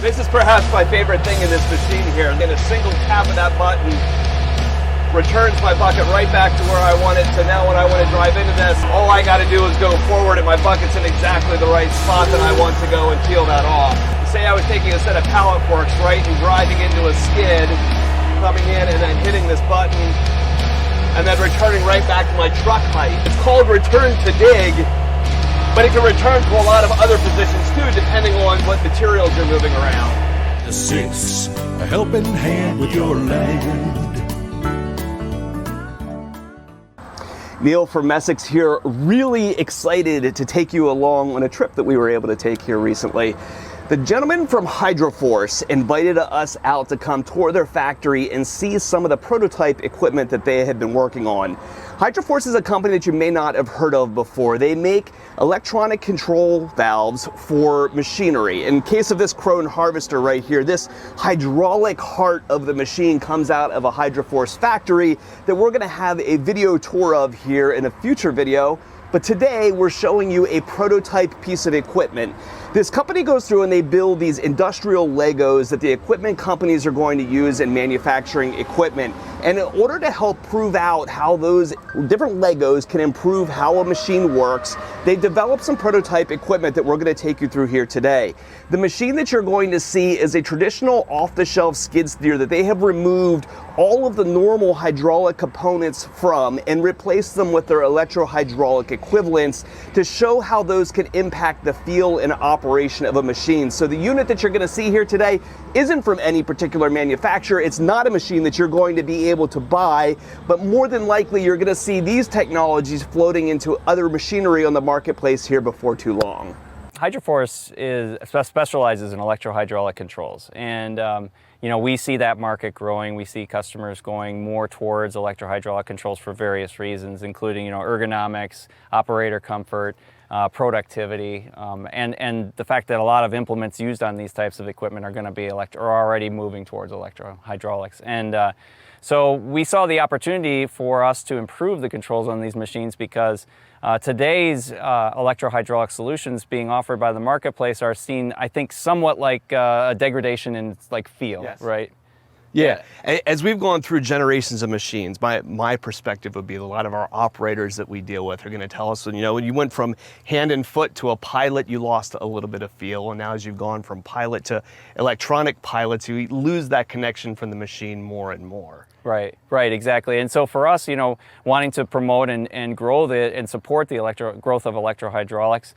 This is perhaps my favorite thing in this machine here. And then a single tap of that button returns my bucket right back to where I want it. So now when I want to drive into this, all I got to do is go forward and my bucket's in exactly the right spot that I want to go and peel that off. Say I was taking a set of pallet forks, right, and driving into a skid, coming in and then hitting this button, and then returning right back to my truck height. It's called return to dig, but it can return to a lot of other positions too, depending on what materials you're moving around. The six, a helping hand with your land. Neil from Messick's here, really excited to take you along on a trip that we were able to take here recently. The gentleman from HydraForce invited us out to come tour their factory and see some of the prototype equipment that they had been working on. HydraForce is a company that you may not have heard of before. They make electronic control valves for machinery. In case of this Crone harvester right here, this hydraulic heart of the machine comes out of a HydraForce factory that we're going to have a video tour of here in a future video. But today we're showing you a prototype piece of equipment. This company goes through and they build these industrial Legos that the equipment companies are going to use in manufacturing equipment. And in order to help prove out how those different Legos can improve how a machine works, they developed some prototype equipment that we're going to take you through here today. The machine that you're going to see is a traditional off-the-shelf skid steer that they have removed all of the normal hydraulic components from and replaced them with their electro-hydraulic equivalents to show how those can impact the feel and operation of a machine. So the unit that you're going to see here today isn't from any particular manufacturer. It's not a machine that you're going to be able to buy, but more than likely you're going to see these technologies floating into other machinery on the marketplace here before too long. HydraForce specializes in electro-hydraulic controls, and you know, we see that market growing. We see customers going more towards electro-hydraulic controls for various reasons, including, you know, ergonomics, operator comfort, productivity, and the fact that a lot of implements used on these types of equipment are going to be are already moving towards electro-hydraulics. And so we saw the opportunity for us to improve the controls on these machines because today's electro-hydraulic solutions being offered by the marketplace are seen, I think, somewhat like a degradation in like feel, yes. Right? Yeah, as we've gone through generations of machines, my perspective would be a lot of our operators that we deal with are going to tell us, you know, when you went from hand and foot to a pilot, you lost a little bit of feel. And now as you've gone from pilot to electronic pilots, you lose that connection from the machine more and more. Right, exactly. And so for us, you know, wanting to promote and grow and support the growth of electro-hydraulics,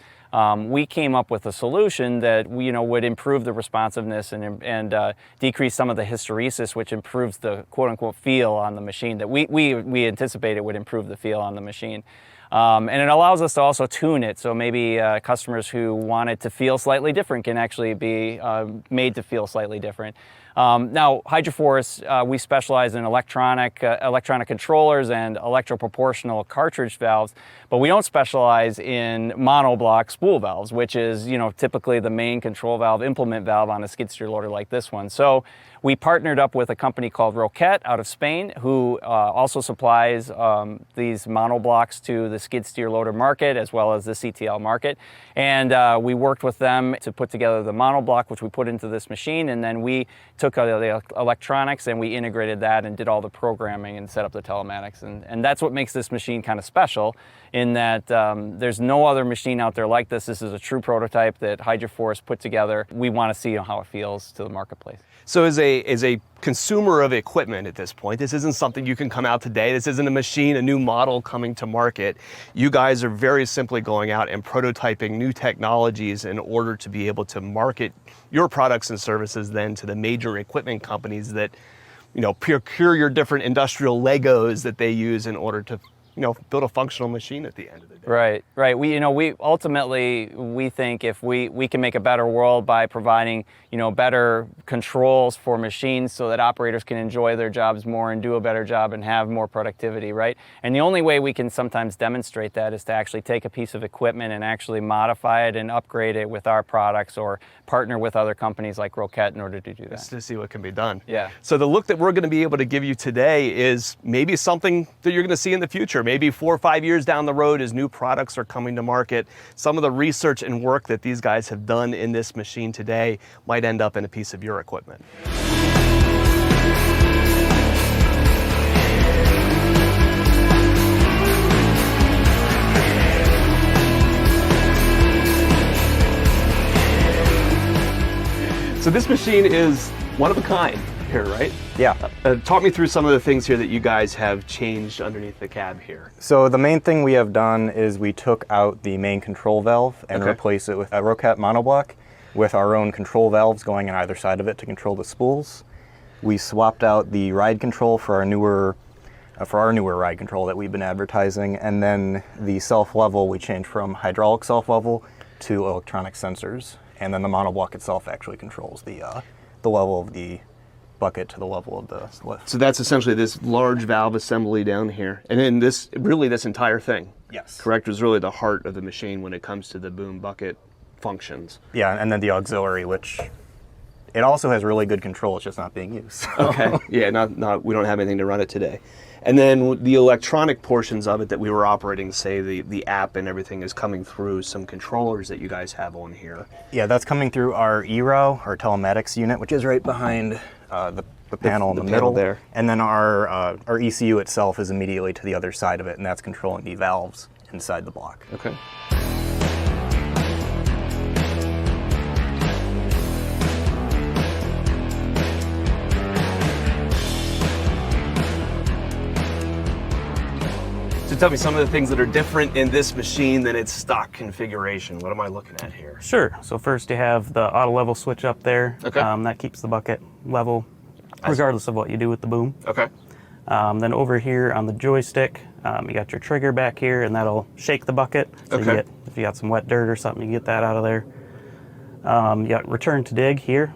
we came up with a solution that would improve the responsiveness and decrease some of the hysteresis, which improves the quote-unquote feel on the machine that we anticipated would improve the feel on the machine. And it allows us to also tune it, so maybe customers who want it to feel slightly different can actually be made to feel slightly different. Now, HydraForce, we specialize in electronic controllers and electroproportional cartridge valves, but we don't specialize in monoblock spool valves, which is, you know, typically the main control valve, implement valve on a skid steer loader like this one. So we partnered up with a company called Roquette out of Spain, who also supplies these monoblocks to the skid steer loader market as well as the CTL market. And we worked with them to put together the monoblock, which we put into this machine, and then we took the electronics and we integrated that and did all the programming and set up the telematics. And that's what makes this machine kind of special, in that there's no other machine out there like this. This is a true prototype that HydraForce put together. We want to see how it feels to the marketplace. So as a consumer of equipment at this point, this isn't something you can come out today. This isn't a machine, a new model coming to market. You guys are very simply going out and prototyping new technologies in order to be able to market your products and services then to the major equipment companies that, you know, procure your different industrial Legos that they use in order to, you know, build a functional machine at the end of the day. Right. We ultimately think if we can make a better world by providing, you know, better controls for machines so that operators can enjoy their jobs more and do a better job and have more productivity, right? And the only way we can sometimes demonstrate that is to actually take a piece of equipment and actually modify it and upgrade it with our products, or partner with other companies like Roquette in order to do that. Just to see what can be done. Yeah. So the look that we're going to be able to give you today is maybe something that you're going to see in the future. future, maybe 4 or 5 years down the road as new products are coming to market, some of the research and work that these guys have done in this machine today might end up in a piece of your equipment. So this machine is one of a kind here, right? Yeah. Talk me through some of the things here that you guys have changed underneath the cab here. So the main thing we have done is we took out the main control valve and replaced it with a Rocat monoblock with our own control valves going on either side of it to control the spools. We swapped out the ride control for our newer ride control that we've been advertising, and then the self-level we changed from hydraulic self-level to electronic sensors. And then the monoblock itself actually controls the level of the bucket to the level of the lift. So that's essentially this large valve assembly down here. And then this entire thing. Yes. Correct, is really the heart of the machine when it comes to the boom bucket functions. Yeah, and then the auxiliary, which it also has really good control, it's just not being used. Okay, yeah, we don't have anything to run it today. And then the electronic portions of it that we were operating, say the app and everything, is coming through some controllers that you guys have on here. Yeah, that's coming through our ERO, our telematics unit, which is right behind the panel in the middle there. And then our ECU itself is immediately to the other side of it, and that's controlling the valves inside the block. Okay. So tell me some of the things that are different in this machine than its stock configuration. What am I looking at here? Sure. So first you have the auto level switch up there. Okay. That keeps the bucket level regardless of what you do with the boom. Okay. Then over here on the joystick, you got your trigger back here, and that'll shake the bucket. So you get, if you got some wet dirt or something, you get that out of there. You got return to dig here.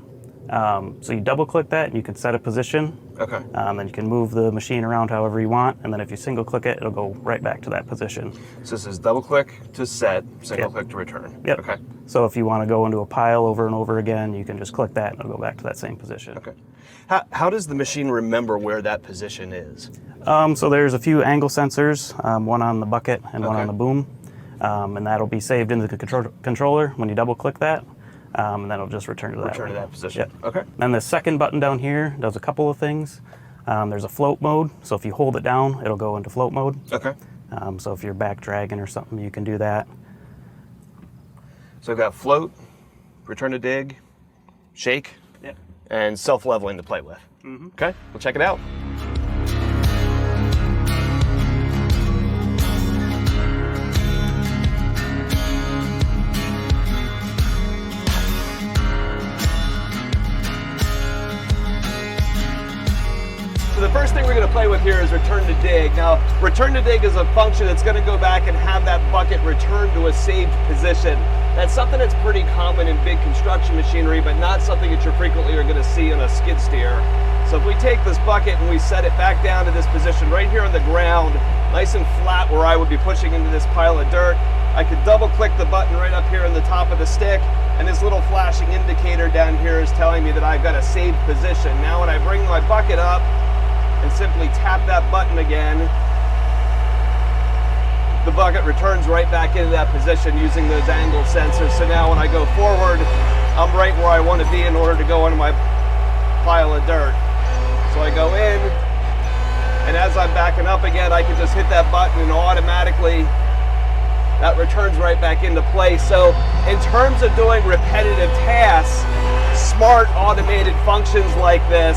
So you double click that and you can set a position. Okay. Then you can move the machine around however you want, and then if you single click it, it'll go right back to that position. So this is double click to set, single click to return. Yep. Okay. So if you want to go into a pile over and over again, you can just click that and it'll go back to that same position. Okay. How does the machine remember where that position is? So there's a few angle sensors, one on the bucket and one Okay. on the boom, and that'll be saved into the controller when you double click that, and then it'll just return to that. Return to that position. Yep. Okay. And the second button down here does a couple of things. There's a float mode, so if you hold it down, it'll go into float mode. Okay. So if you're back dragging or something, you can do that. So I've got float, return to dig, shake, Yep. and self-leveling to play with. Okay, we'll check it out. So the first thing we're going to play with here is return to dig. Now, return to dig is a function that's going to go back and have that bucket return to a saved position. That's something that's pretty common in big construction machinery, but not something that you frequently are going to see on a skid steer. So if we take this bucket and we set it back down to this position right here on the ground, nice and flat where I would be pushing into this pile of dirt, I could double click the button right up here on the top of the stick, and this little flashing indicator down here is telling me that I've got a saved position. Now when I bring my bucket up and simply tap that button again, the bucket returns right back into that position using those angle sensors. So now when I go forward, I'm right where I want to be in order to go into my pile of dirt. So I go in, and as I'm backing up again, I can just hit that button and automatically that returns right back into place. So in terms of doing repetitive tasks, smart automated functions like this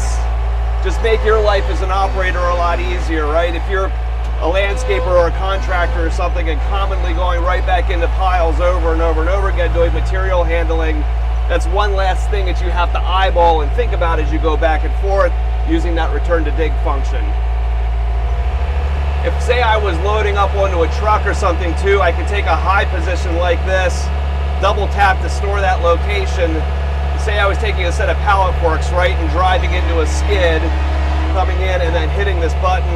just make your life as an operator a lot easier, right? If you're a landscaper or a contractor or something and commonly going right back into piles over and over and over again doing material handling, that's one last thing that you have to eyeball and think about as you go back and forth using that return to dig function. If, say, I was loading up onto a truck or something too, I could take a high position like this, double tap to store that location. Say I was taking a set of pallet forks, right, and driving into a skid, coming in and then hitting this button,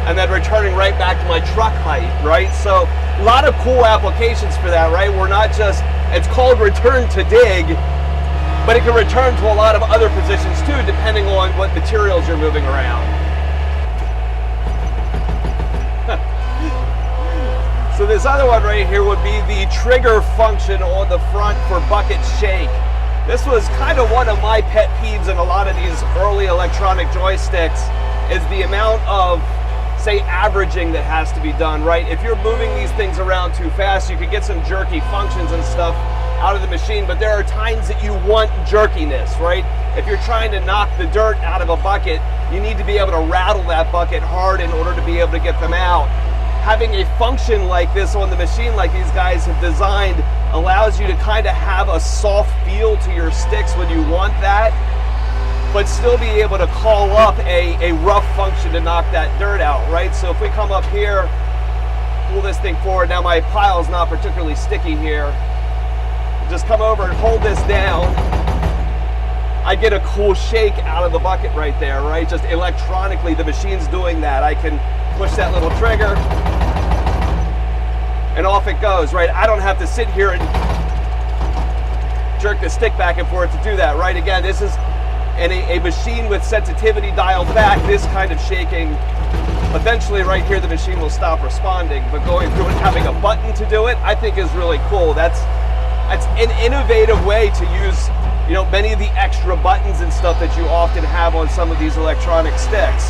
and then returning right back to my truck height, right? So a lot of cool applications for that, right? We're not just, it's called return to dig, but it can return to a lot of other positions too, depending on what materials you're moving around. So this other one right here would be the trigger function on the front for bucket shake. This was kind of one of my pet peeves in a lot of these early electronic joysticks, is the amount of, say, averaging that has to be done, right? If you're moving these things around too fast, you could get some jerky functions and stuff out of the machine, but there are times that you want jerkiness, right? If you're trying to knock the dirt out of a bucket, you need to be able to rattle that bucket hard in order to be able to get them out. Having a function like this on the machine, like these guys have designed, allows you to kind of have a soft feel to your sticks when you want that, but still be able to call up a rough function to knock that dirt out, right? So if we come up here, pull this thing forward. Now my pile is not particularly sticky here. Just come over and hold this down. I get a cool shake out of the bucket right there, right? Just electronically, the machine's doing that. I can push that little trigger and off it goes, right? I don't have to sit here and jerk the stick back and forth to do that, right? Again, this is a machine with sensitivity dialed back. This kind of shaking, eventually right here, the machine will stop responding, but going through and having a button to do it, I think is really cool. That's an innovative way to use, you know, many of the extra buttons and stuff that you often have on some of these electronic sticks.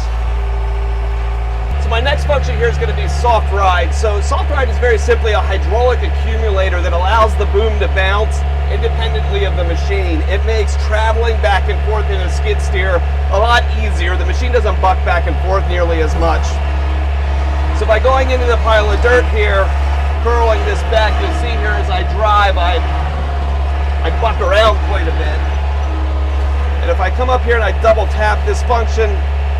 So my next function here is going to be soft ride. So soft ride is very simply a hydraulic accumulator that allows the boom to bounce independently of the machine. It makes traveling back and forth in a skid steer a lot easier. The machine doesn't buck back and forth nearly as much. So by going into the pile of dirt here, curling this back, you'll see here as I drive, I buck around quite a bit. And if I come up here and I double tap this function,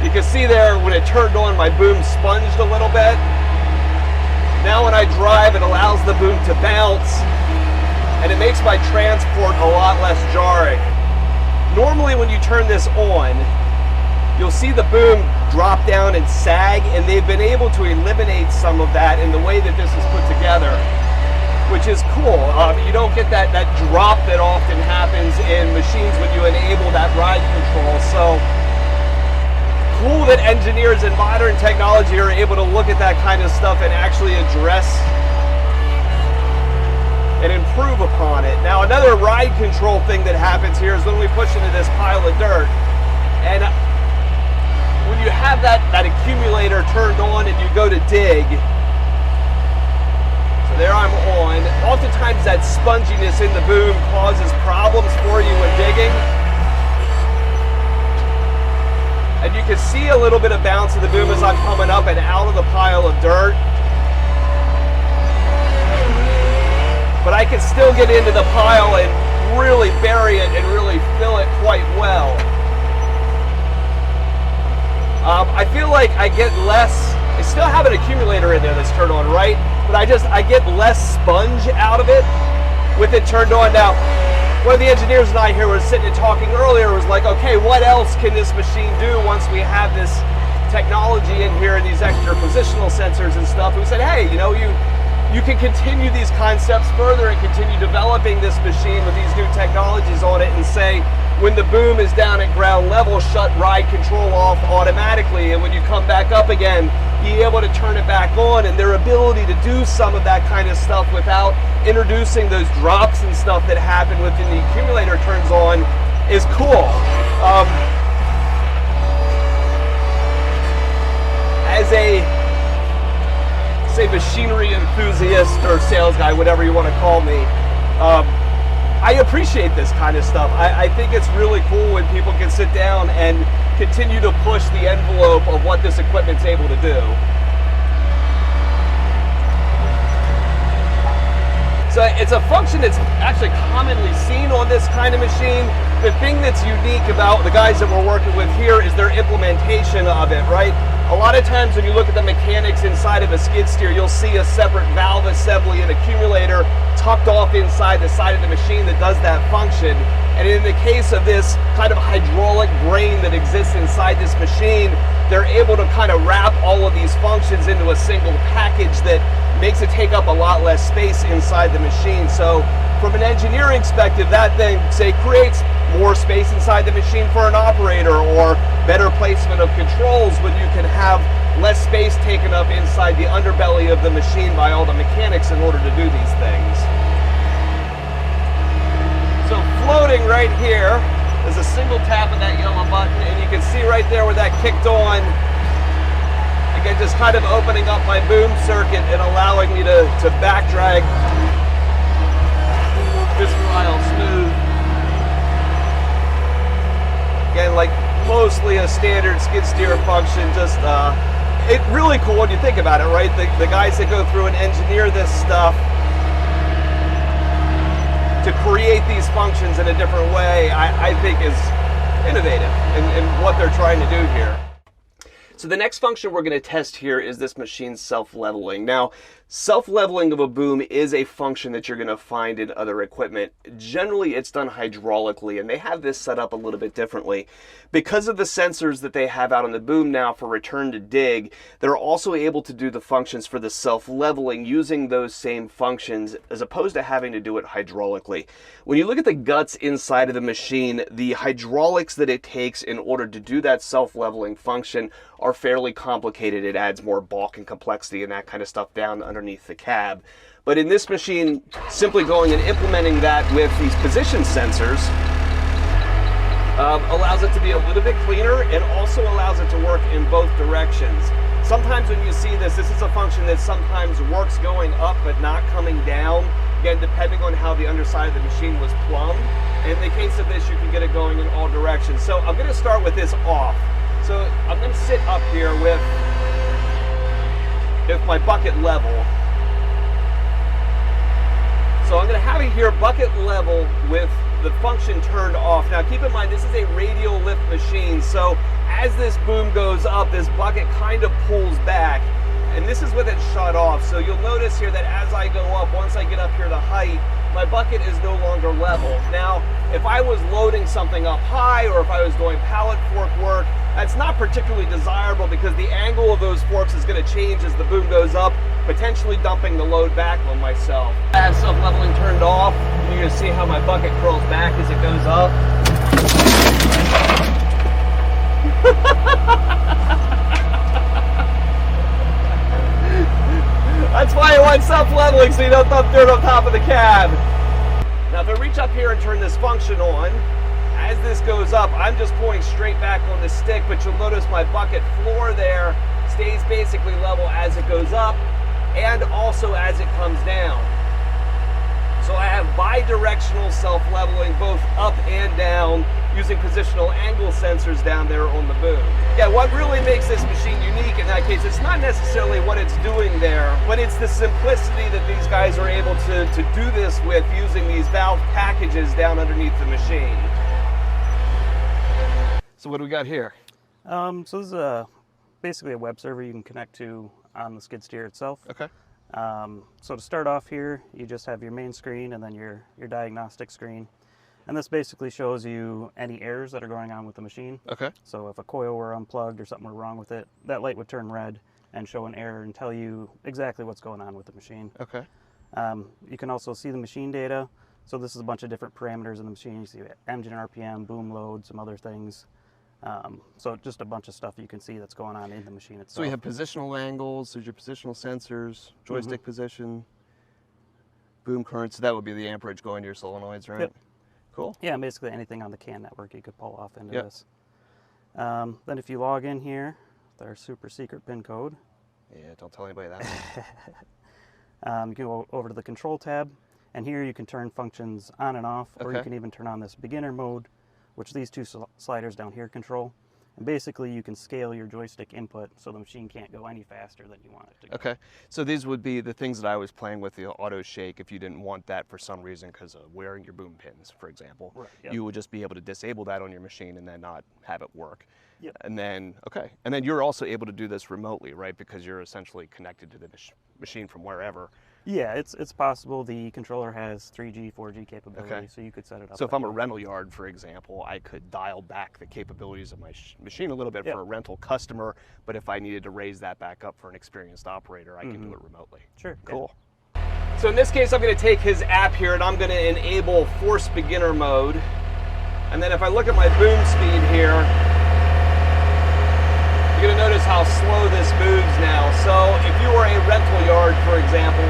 you can see there when it turned on, my boom sponged a little bit. Now when I drive, it allows the boom to bounce, and it makes my transport a lot less jarring. Normally when you turn this on, you'll see the boom drop down and sag, and they've been able to eliminate some of that in the way that this is put together, which is cool. You don't get that drop that often happens in machines when you enable that ride control. So cool that engineers in modern technology are able to look at that kind of stuff and actually address and improve upon it. Now another ride control thing that happens here is when we push into this pile of dirt, and when you have that accumulator turned on and you go to dig, so there I'm on, oftentimes that sponginess in the boom causes problems for you when digging. And you can see a little bit of bounce of the boom as I'm coming up and out of the pile of dirt. But I can still get into the pile and really bury it and really fill it quite well. I feel like I get less, I still have an accumulator in there that's turned on, right? But I get less sponge out of it with it turned on. Now, one of the engineers and I here were sitting and talking earlier, was like, okay, what else can this machine do once we have this technology in here and these extra positional sensors and stuff? And we said, hey, you know, you can continue these concepts further and continue developing this machine with these new technologies on it, and say, when the boom is down at ground level, shut ride control off automatically, and when you come back up again, be able to turn it back on. And their ability to do some of that kind of stuff without introducing those drops and stuff that happen within the accumulator turns on is cool. As a, say, machinery enthusiast or sales guy, whatever you want to call me, I appreciate this kind of stuff. I think it's really cool when people can sit down and continue to push the envelope of what this equipment's able to do. So it's a function that's actually commonly seen on this kind of machine. The thing that's unique about the guys that we're working with here is their implementation of it, right? A lot of times when you look at the mechanics inside of a skid steer, you'll see a separate valve assembly and accumulator tucked off inside the side of the machine that does that function. And in the case of this kind of hydraulic brain that exists inside this machine, they're able to kind of wrap all of these functions into a single package that makes it take up a lot less space inside the machine. So from an engineering perspective, that then, say, creates more space inside the machine for an operator, or better placement of controls when you can have less space taken up inside the underbelly of the machine by all the mechanics in order to do these things. So floating right here is a single tap of that yellow button, and you can see right there where that kicked on, again, just kind of opening up my boom circuit and allowing me to back drag this file smooth. Again, like mostly a standard skid steer function, just it's really cool when you think about it, right? The guys that go through and engineer this stuff to create these functions in a different way, I think is innovative in what they're trying to do here. So the next function we're going to test here is this machine's self-leveling. Now, self-leveling of a boom is a function that you're going to find in other equipment. Generally, it's done hydraulically, and they have this set up a little bit differently. Because of the sensors that they have out on the boom now for return to dig, they're also able to do the functions for the self-leveling using those same functions as opposed to having to do it hydraulically. When you look at the guts inside of the machine, the hydraulics that it takes in order to do that self-leveling function are fairly complicated. It adds more bulk and complexity and that kind of stuff down underneath the cab. But in this machine, simply going and implementing that with these position sensors allows it to be a little bit cleaner and also allows it to work in both directions. Sometimes when you see this is a function that sometimes works going up but not coming down, again, depending on how the underside of the machine was plumbed. In the case of this, you can get it going in all directions. So I'm going to start with this off. So I'm going to sit up here with my bucket level. So I'm going to have it here bucket level with the function turned off. Now keep in mind this is a radial lift machine, so as this boom goes up, this bucket kind of pulls back, and this is with it shut off. So you'll notice here that as I go up, once I get up here to height, my bucket is no longer level. Now, if I was loading something up high or if I was doing pallet fork work, that's not particularly desirable because the angle of those forks is going to change as the boom goes up, potentially dumping the load back on myself. I have self-leveling turned off. You're going to see how my bucket curls back as it goes up. That's why I want self-leveling, so you don't dump dirt on top of the cab. Now if I reach up here and turn this function on, as this goes up, I'm just pulling straight back on the stick, but you'll notice my bucket floor there stays basically level as it goes up and also as it comes down. So I have bi-directional self-leveling both up and down using positional angle sensors down there on the boom. Yeah, what really makes this machine unique in that case, it's not necessarily what it's doing there, but it's the simplicity that these guys are able to do this with using these valve packages down underneath the machine. So what do we got here? So this is basically a web server you can connect to on the skid steer itself. Okay. So to start off here, you just have your main screen and then your diagnostic screen. And this basically shows you any errors that are going on with the machine. Okay. So if a coil were unplugged or something were wrong with it, that light would turn red and show an error and tell you exactly what's going on with the machine. Okay. You can also see the machine data. So this is a bunch of different parameters in the machine. You see engine RPM, boom load, some other things. So just a bunch of stuff you can see that's going on in the machine itself. So we have positional angles, there's your positional sensors, joystick position, boom current, so that would be the amperage going to your solenoids, right? Yep. Cool. Yeah, basically anything on the CAN network you could pull off into this. Then if you log in here with our super secret PIN code. Yeah, don't tell anybody that. You can go over to the control tab, and here you can turn functions on and off, or you can even turn on this beginner mode, which these two sliders down here control. And basically you can scale your joystick input so the machine can't go any faster than you want it to go. Okay, so these would be the things that I was playing with, the auto shake, if you didn't want that for some reason because of wearing your boom pins, for example. Right, yep. You would just be able to disable that on your machine and then not have it work. Yep. And then, and then you're also able to do this remotely, right? Because you're essentially connected to the machine from wherever. Yeah, it's possible. The controller has 3G, 4G capability, so you could set it up. So if I'm a rental yard, for example, I could dial back the capabilities of my machine a little bit for a rental customer, but if I needed to raise that back up for an experienced operator, I can do it remotely. Sure. Cool. Yeah. So in this case, I'm going to take his app here and I'm going to enable Force Beginner Mode. And then if I look at my boom speed here, You're gonna notice how slow this moves now. So if you were a rental yard, for example,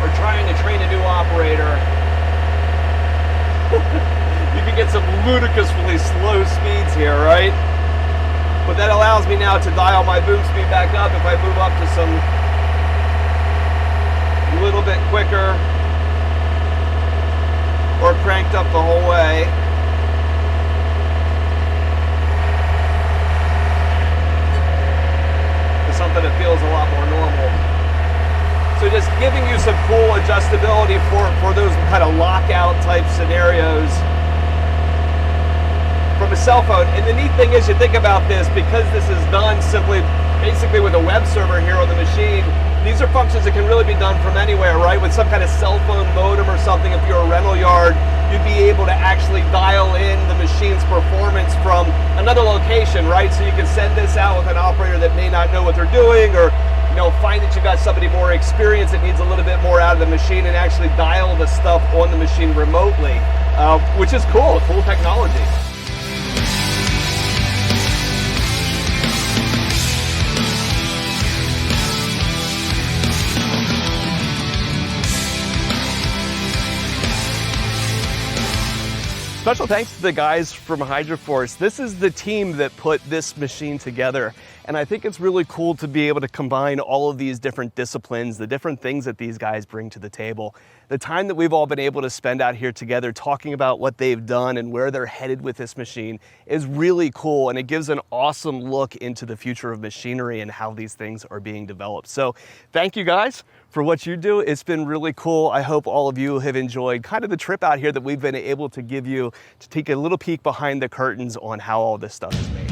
or trying to train a new operator, you can get some ludicrously slow speeds here, right? But that allows me now to dial my boom speed back up if I move up to some little bit quicker, or cranked up the whole way. Something that feels a lot more normal. So just giving you some cool adjustability for those kind of lockout type scenarios from a cell phone. And the neat thing is, you think about this, because this is done basically with a web server here on the machine, these are functions that can really be done from anywhere, right? With some kind of cell phone modem or something, if you're a rental yard, you'd be able to actually dial in the machine's performance from another location, right? So you can send this out with an operator that may not know what they're doing, or find that you got somebody more experienced that needs a little bit more out of the machine, and actually dial the stuff on the machine remotely, which is cool technology. Special thanks to the guys from HydraForce. This is the team that put this machine together. And I think it's really cool to be able to combine all of these different disciplines, the different things that these guys bring to the table. The time that we've all been able to spend out here together talking about what they've done and where they're headed with this machine is really cool. And it gives an awesome look into the future of machinery and how these things are being developed. So thank you guys for what you do. It's been really cool. I hope all of you have enjoyed kind of the trip out here that we've been able to give you, to take a little peek behind the curtains on how all this stuff is made.